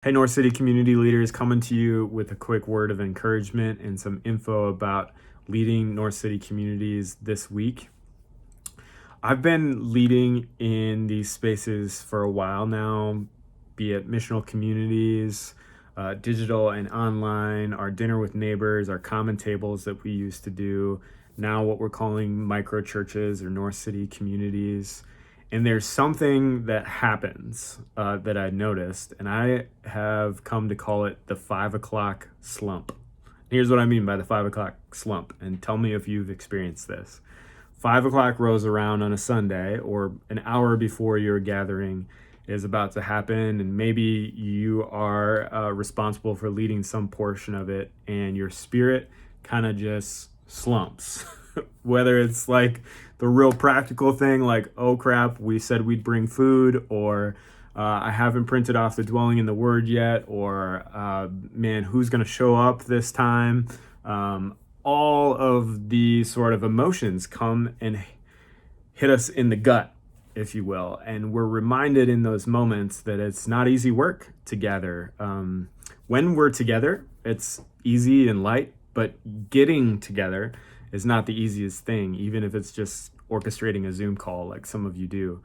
Hey, North City community leaders, coming to you with a quick word of encouragement and some info about leading North City communities this week. I've been leading in these spaces for a while now, be it missional communities, digital and online, our dinner with neighbors, our common tables that we used to do, now what we're calling micro churches or North City communities. And there's something that happens that I noticed, and I have come to call it the 5 o'clock slump. Here's what I mean by the 5 o'clock slump, and tell me if you've experienced this. 5 o'clock rolls around on a Sunday, or an hour before your gathering is about to happen, and maybe you are responsible for leading some portion of it, and your spirit kind of just slumps. Whether it's like the real practical thing, like, oh crap, we said we'd bring food, or I haven't printed off the dwelling in the word yet, or man, who's going to show up this time? All of the sort of emotions come and hit us in the gut, if you will. And we're reminded in those moments that it's not easy work to gather. When we're together, it's easy and light, but getting together is not the easiest thing, even if it's just orchestrating a Zoom call like some of you do,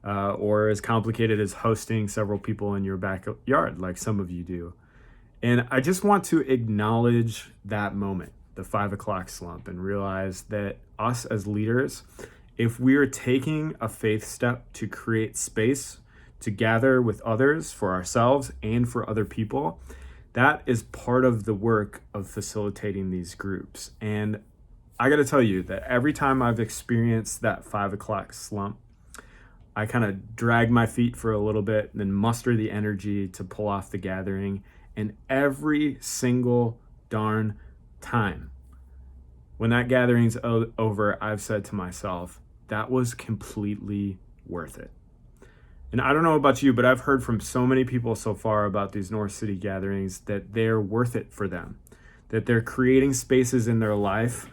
or as complicated as hosting several people in your backyard like some of you do. And I just want to acknowledge that moment, the 5 o'clock slump, and realize that us as leaders, if we're taking a faith step to create space to gather with others, for ourselves and for other people, that is part of the work of facilitating these groups. And I got to tell you that every time I've experienced that 5 o'clock slump, I kind of drag my feet for a little bit and then muster the energy to pull off the gathering. And every single darn time, when that gathering's over, I've said to myself, that was completely worth it. And I don't know about you, but I've heard from so many people so far about these North City gatherings that they're worth it for them, that they're creating spaces in their life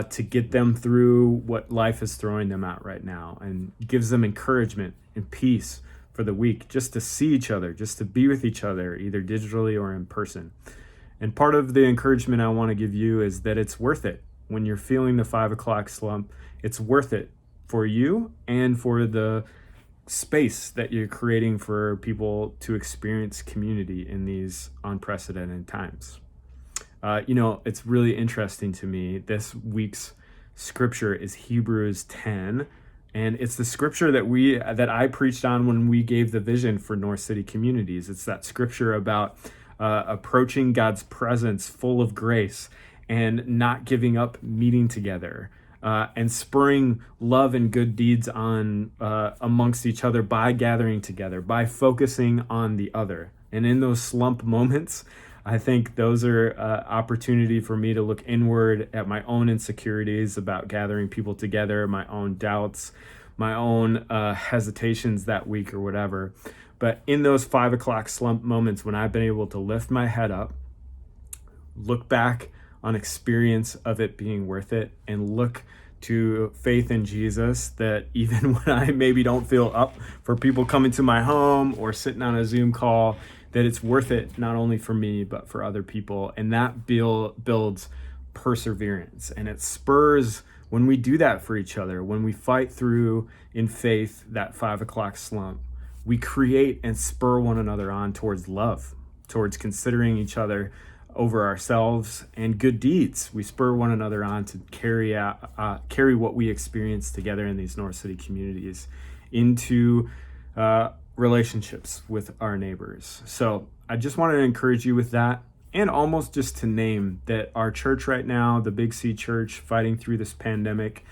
to get them through what life is throwing them at right now, and gives them encouragement and peace for the week, just to see each other, just to be with each other, either digitally or in person. And part of the encouragement I want to give you is that it's worth it. When you're feeling the 5 o'clock slump, it's worth it for you and for the space that you're creating for people to experience community in these unprecedented times. It's really interesting to me. This week's scripture is Hebrews 10, and it's the scripture that I preached on when we gave the vision for North City communities. It's that scripture about approaching God's presence full of grace and not giving up meeting together, and spurring love and good deeds on amongst each other by gathering together, by focusing on the other. And in those slump moments, I think those are opportunity for me to look inward at my own insecurities about gathering people together, my own doubts, my own hesitations that week or whatever. But in those 5 o'clock slump moments, when I've been able to lift my head up, look back on experience of it being worth it, and look to faith in Jesus, that even when I maybe don't feel up for people coming to my home or sitting on a Zoom call, that it's worth it, not only for me, but for other people. And that builds perseverance. And it spurs, when we do that for each other, when we fight through in faith that 5 o'clock slump, we create and spur one another on towards love, towards considering each other over ourselves, and good deeds. We spur one another on to carry what we experience together in these North City communities into relationships with our neighbors. So I just wanted to encourage you with that, and almost just to name that our church right now, the Big C Church, fighting through this pandemic,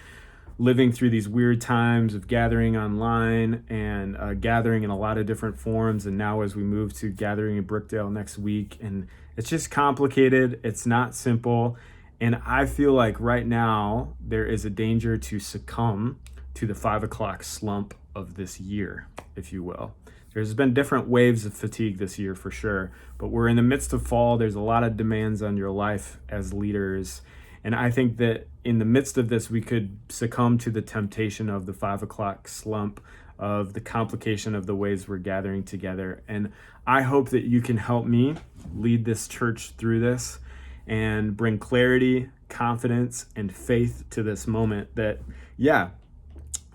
living through these weird times of gathering online and gathering in a lot of different forms. And now as we move to gathering in Brookdale next week, and it's just complicated. It's not simple. And I feel like right now there is a danger to succumb to the 5 o'clock slump of this year, if you will. There's been different waves of fatigue this year for sure, but we're in the midst of fall. There's a lot of demands on your life as leaders. And I think that in the midst of this, we could succumb to the temptation of the 5 o'clock slump of the complication of the ways we're gathering together. And I hope that you can help me lead this church through this and bring clarity, confidence, and faith to this moment that, yeah,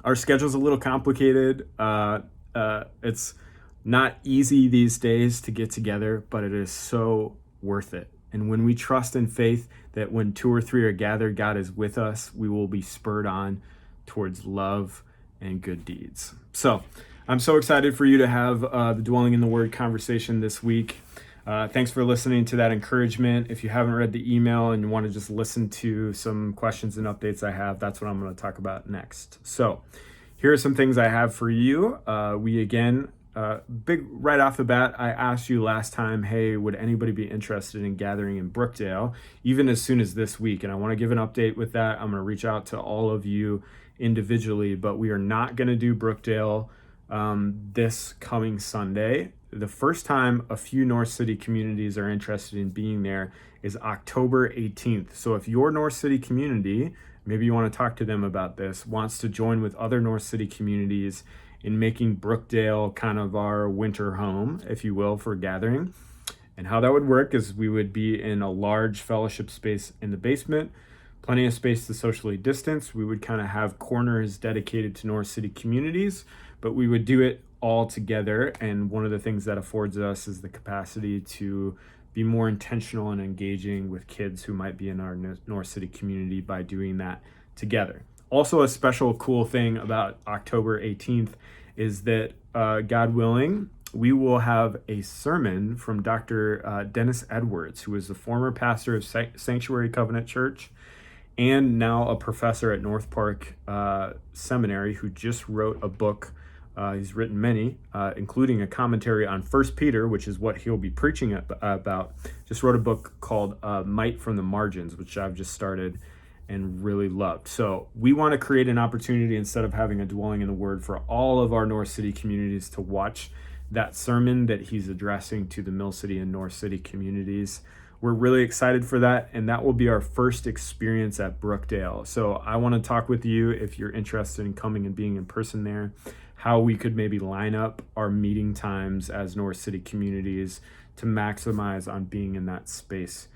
our schedule's a little complicated. It's not easy these days to get together, but it is so worth it. And when we trust in faith that when 2 or 3 are gathered, God is with us, we will be spurred on towards love and good deeds. So I'm so excited for you to have the Dwelling in the Word conversation this week. Thanks for listening to that encouragement. If you haven't read the email and you want to just listen to some questions and updates I have, that's what I'm going to talk about next. So here are some things I have for you. Big right off the bat, I asked you last time, hey, would anybody be interested in gathering in Brookdale, even as soon as this week? And I want to give an update with that. I'm going to reach out to all of you individually, but we are not going to do Brookdale this coming Sunday. The first time a few North City communities are interested in being there is October 18th. So if your North City community, maybe you want to talk to them about this, wants to join with other North City communities in making Brookdale kind of our winter home, if you will, for gathering. And how that would work is we would be in a large fellowship space in the basement, plenty of space to socially distance. We would kind of have corners dedicated to North City communities, but we would do it all together. And one of the things that affords us is the capacity to be more intentional and engaging with kids who might be in our North City community by doing that together. Also, a special cool thing about October 18th is that, God willing, we will have a sermon from Dr. Dennis Edwards, who is the former pastor of Sanctuary Covenant Church and now a professor at North Park Seminary, who just wrote a book. He's written many, including a commentary on 1 Peter, which is what he'll be preaching about. Just wrote a book called Might from the Margins, which I've just started and really loved. So we want to create an opportunity, instead of having a Dwelling in the Word, for all of our North City communities to watch that sermon that he's addressing to the Mill City and North City communities. We're really excited for that, and that will be our first experience at Brookdale. So I want to talk with you, if you're interested in coming and being in person there, how we could maybe line up our meeting times as North City communities to maximize on being in that space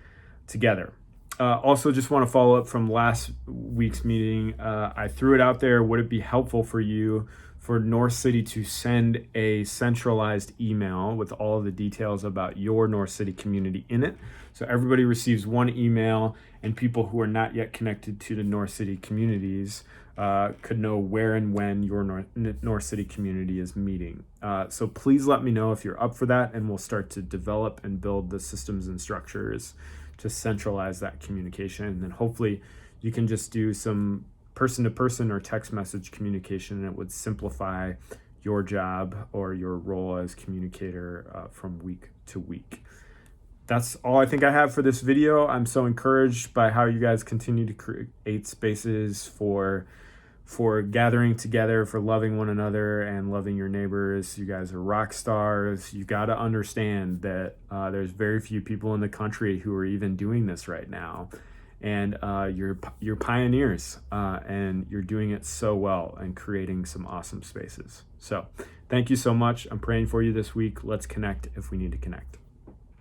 together. Also, just want to follow up from last week's meeting. I threw it out there. Would it be helpful for you for North City to send a centralized email with all of the details about your North City community in it? So everybody receives one email, and people who are not yet connected to the North City communities could know where and when your North City community is meeting. So please let me know if you're up for that, and we'll start to develop and build the systems and structures to centralize that communication. And then hopefully you can just do some person-to-person or text message communication, and it would simplify your job or your role as communicator from week to week. That's all I think I have for this video. I'm so encouraged by how you guys continue to create spaces for gathering together, for loving one another and loving your neighbors. You guys are rock stars. You got to understand that there's very few people in the country who are even doing this right now. And you're pioneers, and you're doing it so well and creating some awesome spaces. So thank you so much. I'm praying for you this week. Let's connect if we need to connect.